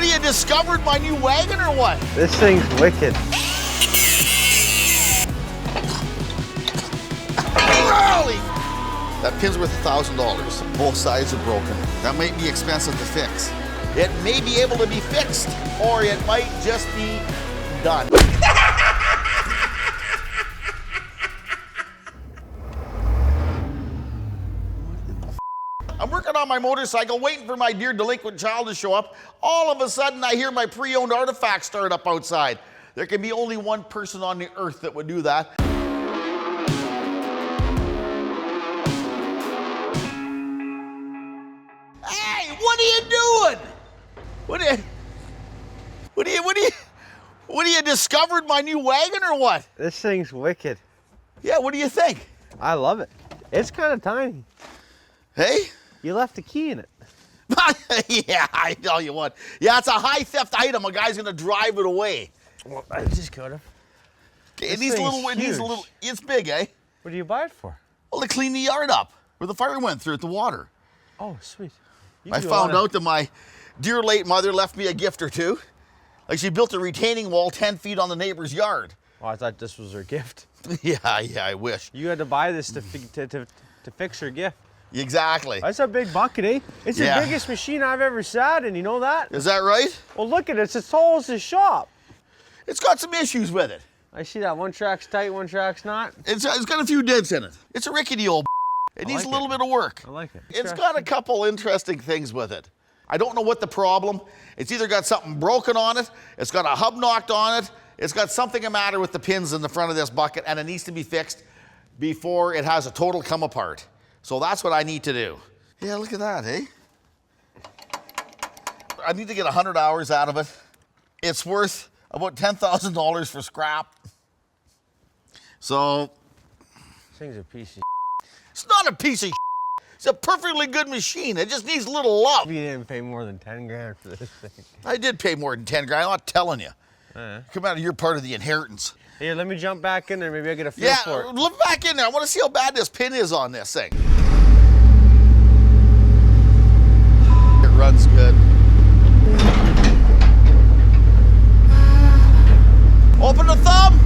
do you discovered my new wagon or what? This thing's wicked. Holy! That pin's worth $1,000. Both sides are broken. That might be expensive to fix. It may be able to be fixed, or it might just be done. I'm working on my motorcycle, waiting for my dear delinquent child to show up. All of a sudden, I hear my pre-owned artifact start up outside. There can be only one person on the earth that would do that. Hey, what are you doing? What do you discovered my new wagon or what? This thing's wicked. Yeah, what do you think? I love it. It's kind of tiny. Hey? You left a key in it. Yeah, I tell you what. Yeah, it's a high theft item. A guy's gonna drive it away. Well, I just could have. It needs a little, it's big, eh? What do you buy it for? Well, to clean the yard up where the fire went through at the water. Oh, sweet. I found out that my dear late mother left me a gift or two. Like she built a retaining wall 10 feet on the neighbor's yard. Oh, I thought this was her gift. Yeah, I wish. You had to buy this to fix her gift. Exactly. That's a big bucket, eh? It's the biggest machine I've ever sat in, you know that? Is that right? Well, look at it. It's as tall as the shop. It's got some issues with it. I see that. One track's tight, one track's not. It's got a few dents in it. It's a rickety old It needs a little bit of work. I like it. It's got a couple interesting things with it. I don't know what the problem. It's either got something broken on it, it's got a hub knocked on it, it's got something the matter with the pins in the front of this bucket, and it needs to be fixed before it has a total come apart. So that's what I need to do. Yeah, look at that, eh? I need to get 100 hours out of it. It's worth about $10,000 for scrap. So. This thing's a piece of It's not a piece of It's a perfectly good machine. It just needs a little love. You didn't pay more than 10 grand for this thing. I did pay more than 10 grand. I'm not telling you. Come out of your part of the inheritance. Here, let me jump back in there. Maybe I get a feel for it. Yeah, look back in there. I want to see how bad this pin is on this thing. It runs good. Open the thumb.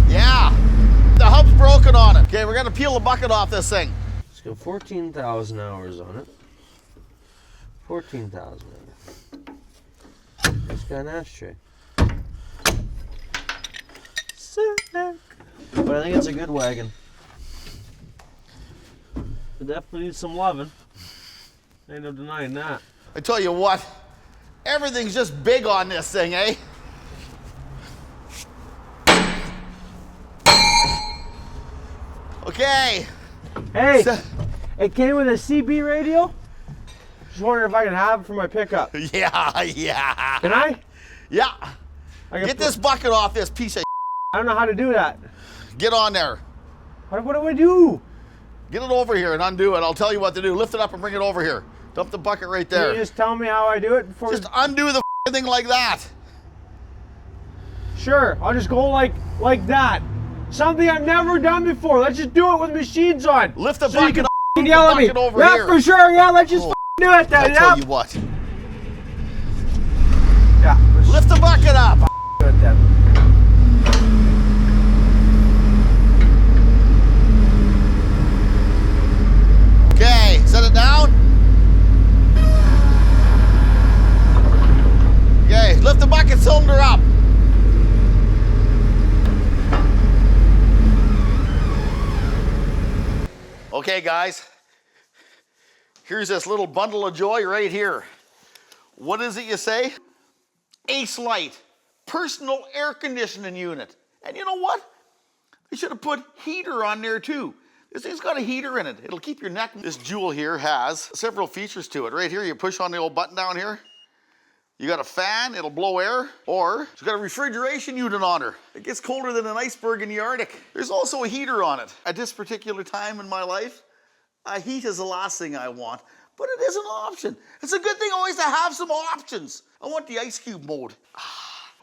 Yeah, the hub's broken on it. Okay, we're gonna peel the bucket off this thing. It's got 14,000 hours on it. 14,000 on it. It's got an ashtray. Sick. But I think it's a good wagon. It definitely needs some loving. Ain't no denying that. I tell you what, everything's just big on this thing, eh? Okay. Hey, it came with a CB radio. Just wondering if I can have it for my pickup. Yeah. Can I? Yeah. Get this bucket off this piece of I don't know how to do that. Get on there. What do I do? Get it over here and undo it. I'll tell you what to do. Lift it up and bring it over here. Dump the bucket right there. Can you just tell me how I do it before? Just undo the thing like that. Sure, I'll just go like that. Something I've never done before. Let's just do it with machines on. Lift the so bucket you up. can yell at me. Yeah, here. For sure. Yeah, let's just do it then. I'll tell you what. Yeah. Lift the bucket up. Do it then. Okay, set it down. Okay, lift the bucket cylinder up. Okay, guys, here's this little bundle of joy right here. What is it you say? Aice Lite, personal air conditioning unit. And you know what? They should have put heater on there too. This thing's got a heater in it. It'll keep your neck. This jewel here has several features to it. Right here, you push on the old button down here. You got a fan, it'll blow air, or it's got a refrigeration unit on her. It gets colder than an iceberg in the Arctic. There's also a heater on it. At this particular time in my life, heat is the last thing I want, but it is an option. It's a good thing always to have some options. I want the ice cube mode.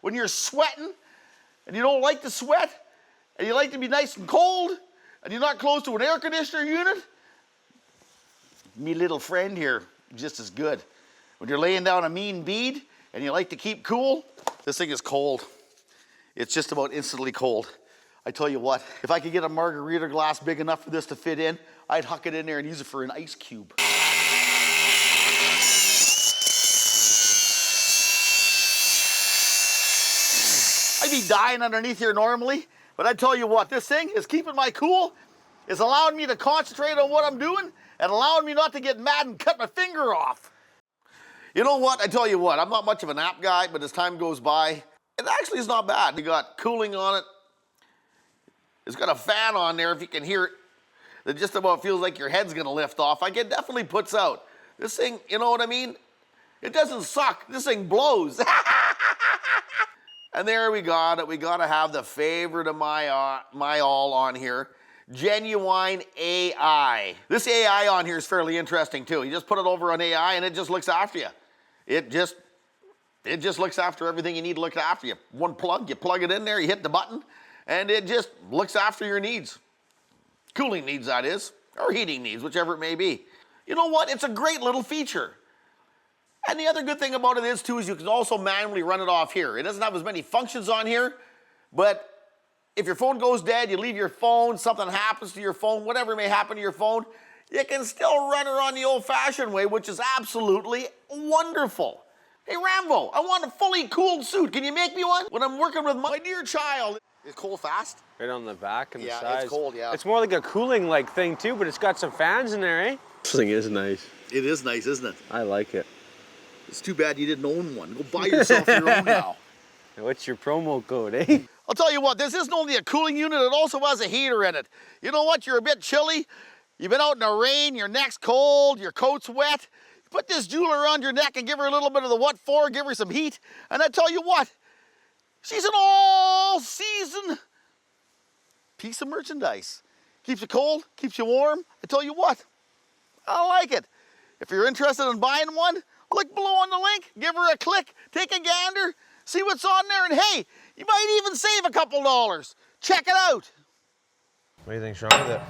When you're sweating, and you don't like to sweat, and you like to be nice and cold, and you're not close to an air conditioner unit, me little friend here, just as good. When you're laying down a mean bead and you like to keep cool, this thing is cold. It's just about instantly cold. I tell you what, if I could get a margarita glass big enough for this to fit in, I'd huck it in there and use it for an ice cube. I'd be dying underneath here normally, but I tell you what, this thing is keeping my cool, is allowing me to concentrate on what I'm doing, and allowing me not to get mad and cut my finger off. You know what, I tell you what, I'm not much of an app guy, but as time goes by, it actually is not bad. You got cooling on it. It's got a fan on there, if you can hear it. It just about feels like your head's gonna lift off. Like, it definitely puts out. This thing, you know what I mean? It doesn't suck, this thing blows. And there we got it. We gotta have the favorite of my all on here. Genuine AI. This AI on here is fairly interesting too. You just put it over on AI and it just looks after you. It just looks after everything you need to look after you. One plug, you plug it in there, you hit the button, and it just looks after your needs. Cooling needs, that is, or heating needs, whichever it may be. You know what? It's a great little feature. And the other good thing about it is too, is you can also manually run it off here. It doesn't have as many functions on here, but if your phone goes dead, you leave your phone, something happens to your phone, whatever may happen to your phone, you can still run it on the old-fashioned way, which is absolutely wonderful. Hey, Ranvoo, I want a fully cooled suit. Can you make me one? When I'm working with my dear child. It's cold fast? Right on the back and the sides. Yeah, it's cold, yeah. It's more like a cooling like thing too, but it's got some fans in there, eh? This thing is nice. It is nice, isn't it? I like it. It's too bad you didn't own one. Go buy yourself your own now. What's your promo code, eh? I'll tell you what, this isn't only a cooling unit, it also has a heater in it. You know what, you're a bit chilly, you've been out in the rain, your neck's cold, your coat's wet. You put this jewel around your neck and give her a little bit of the what for, give her some heat, and I tell you what, she's an all-season piece of merchandise. Keeps you cold, keeps you warm. I tell you what, I like it. If you're interested in buying one, look below on the link, give her a click, take a gander, see what's on there, and hey, you might even save a couple dollars. Check it out. What do you think's wrong with it?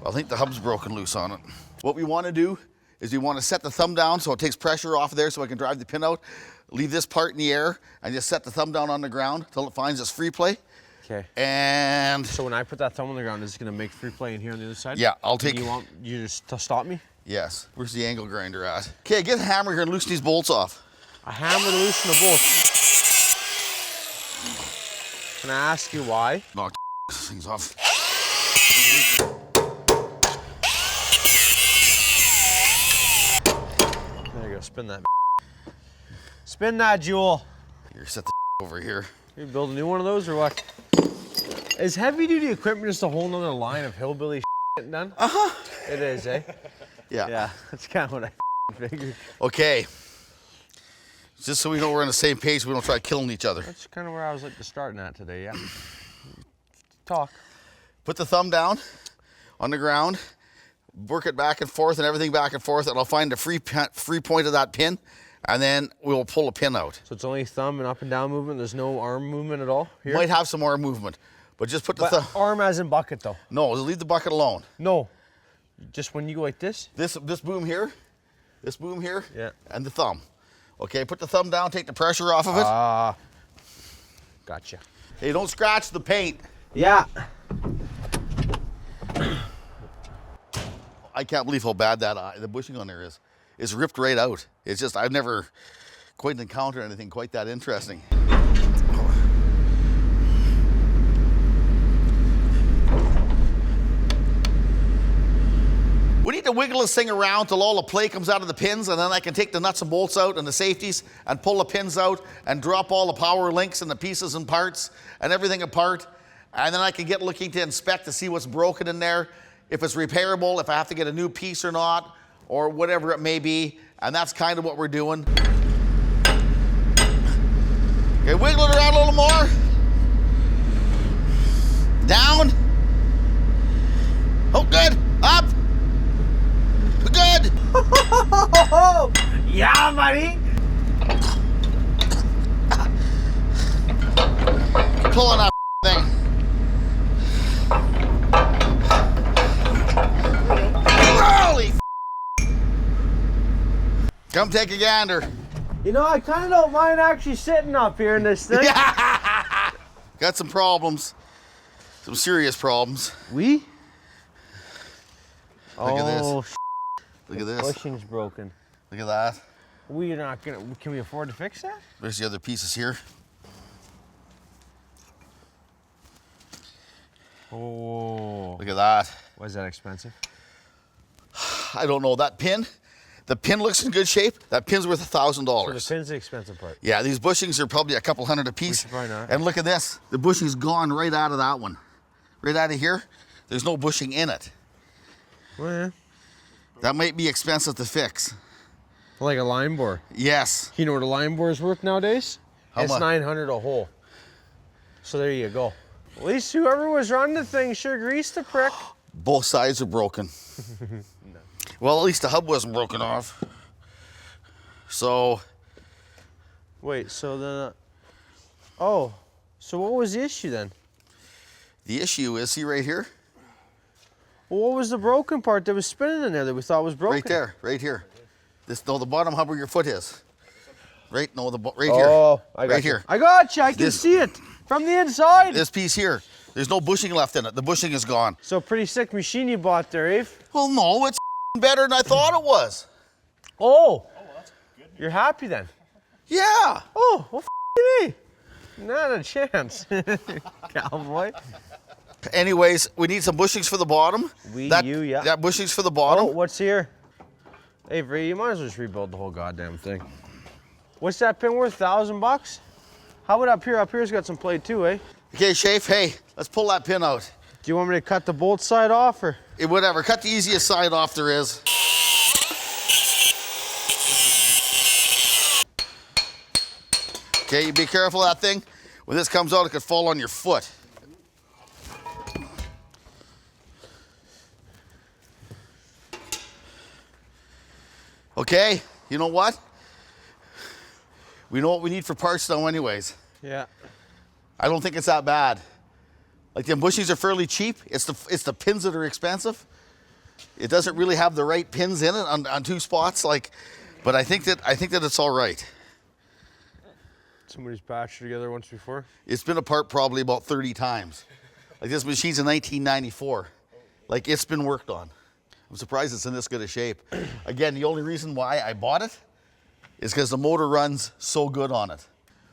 Well, I think the hub's broken loose on it. What we want to do is we want to set the thumb down so it takes pressure off there so I can drive the pin out, leave this part in the air, and just set the thumb down on the ground until it finds its free play. Okay. And so when I put that thumb on the ground, is it going to make free play in here on the other side? Yeah, I'll take. You want you just to stop me? Yes. Where's the angle grinder at? Okay, get the hammer here and loosen these bolts off. A hammer to loosen the bolts. Can I ask you why? Knock things off. There you go. Spin that. Spin that, Jewel. Here, set the over here. You build a new one of those or what? Is heavy duty equipment just a whole nother line of hillbilly shit done? Uh-huh. It is, eh? Yeah. Yeah, that's kind of what I figured. Okay. Just so we know we're on the same page, we don't try killing each other. That's kind of where I was like starting at today, yeah. Talk. Put the thumb down on the ground, work it back and forth and everything back and forth, and I'll find the free point of that pin, and then we'll pull a pin out. So it's only thumb and up and down movement, there's no arm movement at all here? Might have some more movement, but just put the thumb. Arm as in bucket though? No, leave the bucket alone. No, just when you go like this? This boom here, Yeah. and the thumb. Okay, put the thumb down, take the pressure off of it. Gotcha. Hey, don't scratch the paint. Yeah. I can't believe how bad that the bushing on there is. It's ripped right out. It's just, I've never quite encountered anything quite that interesting. We need to wiggle this thing around till all the play comes out of the pins, and then I can take the nuts and bolts out and the safeties and pull the pins out and drop all the power links and the pieces and parts and everything apart. And then I can get looking to inspect to see what's broken in there, if it's repairable, if I have to get a new piece or not, or whatever it may be. And that's kind of what we're doing. Okay, wiggle it around a little more. Down. Oh, good. Up. Good. Yeah, buddy. Pull on that thing. Holy Come take a gander. You know, I kind of don't mind actually sitting up here in this thing. Got some problems. Some serious problems. We? Look at Oh, this. Look at this. bushing's broken. Look at that. We're not gonna. Can we afford to fix that? There's the other pieces here. Oh. Look at that. Was that expensive? I don't know. That pin, the pin looks in good shape. That pin's worth So the $1,000. pin's the expensive part. Yeah, these bushings are probably a couple hundred a piece. should probably not. And look at this. The bushing's gone right out of that one. Right out of here. There's no bushing in it. Well, yeah. That might be expensive to fix. Like a line bore. Yes. You know what a line bore is worth nowadays? How It's much? $900 a hole. So there you go. At least whoever was running the thing sure greased the prick. Both sides are broken. No. Well, at least the hub wasn't broken off. So, Wait, so then... oh, so what was the issue then? the issue is, see right here? Well, what was the broken part that was spinning in there that we thought was broken? Right there, right here. This, no, the bottom hub where your foot is. Right, no, right here. Oh, I got right you. here. I got you. I can This- see it from the inside. This piece here. There's no bushing left in it. The bushing is gone. So pretty sick machine you bought there, Ave. Well, no, it's better than I thought it was. Oh. You're happy then? Yeah. Oh, well, me. Not a chance. Cowboy. Anyways, we need some bushings for the bottom. Yeah. That bushings for the Oh, bottom. what's here? Avery, you might as well just rebuild the whole goddamn thing. What's that pin worth? $1,000? How about up here? Up here's got some plate too, eh? Okay, Shafe, hey, let's pull that pin out. Do you want me to cut the bolt side off or? Whatever, cut the easiest side off there is. Okay, you be careful of that thing. When this comes out, it could fall on your foot. Okay, you know what? We know what we need for parts now anyways. Yeah. I don't think it's that bad. Like the bushings are fairly cheap. It's the pins that are expensive. It doesn't really have the right pins in it on two spots. But I think that it's all right. Somebody's patched together once before. It's been apart probably about 30 times. Like this machine's in 1994. Like it's been worked on. I'm surprised it's in this good a shape. Again, the only reason why I bought it is because the motor runs so good on it.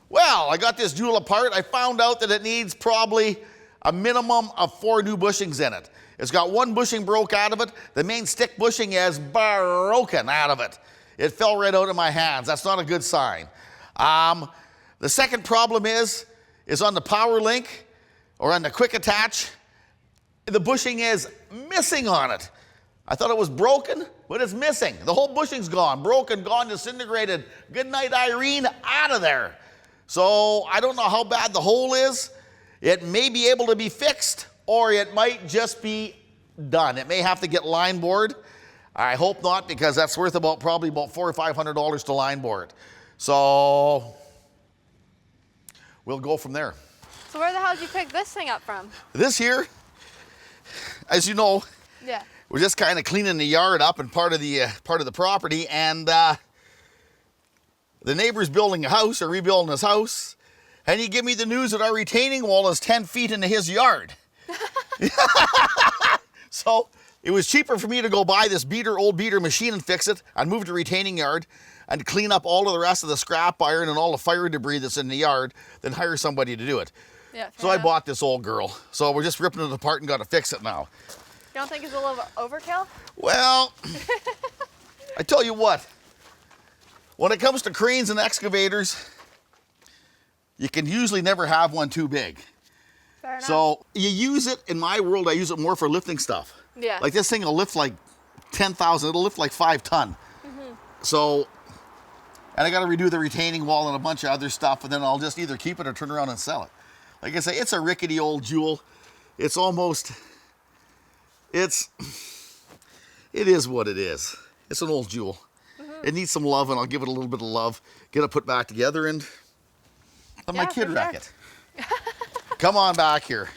Well, I got this jewel apart. I found out that it needs probably a minimum of 4 new bushings in it. It's got 1 bushing broke out of it. The main stick bushing is broken out of it. It fell right out of my hands. That's not a good sign. The second problem is on the power link or on the quick attach. The bushing is missing on it. I thought it was broken, but it's missing. The whole bushing's gone, broken, gone, disintegrated. Good night, Irene, out of there. So I don't know how bad the hole is. It may be able to be fixed, or it might just be done. It may have to get line board. I hope not, because that's worth probably about $400 or $500 to line board. So we'll go from there. So where the hell did you pick this thing up from? This here, as you know, Yeah. we're just kind of cleaning the yard up and part of the property, and the neighbor's building a house or rebuilding his house, and he gave me the news that our retaining wall is 10 feet into his yard. So it was cheaper for me to go buy this old beater machine and fix it and move to retaining yard and clean up all of the rest of the scrap iron and all the fire debris that's in the yard than hire somebody to do it. Yeah. So I bought this old girl. So we're just ripping it apart and got to fix it now. You don't think it's a little overkill? Well, I tell you what, when it comes to cranes and excavators, you can usually never have one too big. Fair enough. So you use it, in my world, I use it more for lifting stuff. Yeah. Like this thing will lift like 10,000, it'll lift like 5 ton. So, and I got to redo the retaining wall and a bunch of other stuff, and then I'll just either keep it or turn around and sell it. Like I say, it's a rickety old jewel. It's almost, it is what it is. It's an old jewel. It needs some love, and I'll give it a little bit of love, get it put back together, and let my Yeah, kid for wreck sure. it. Come on back here.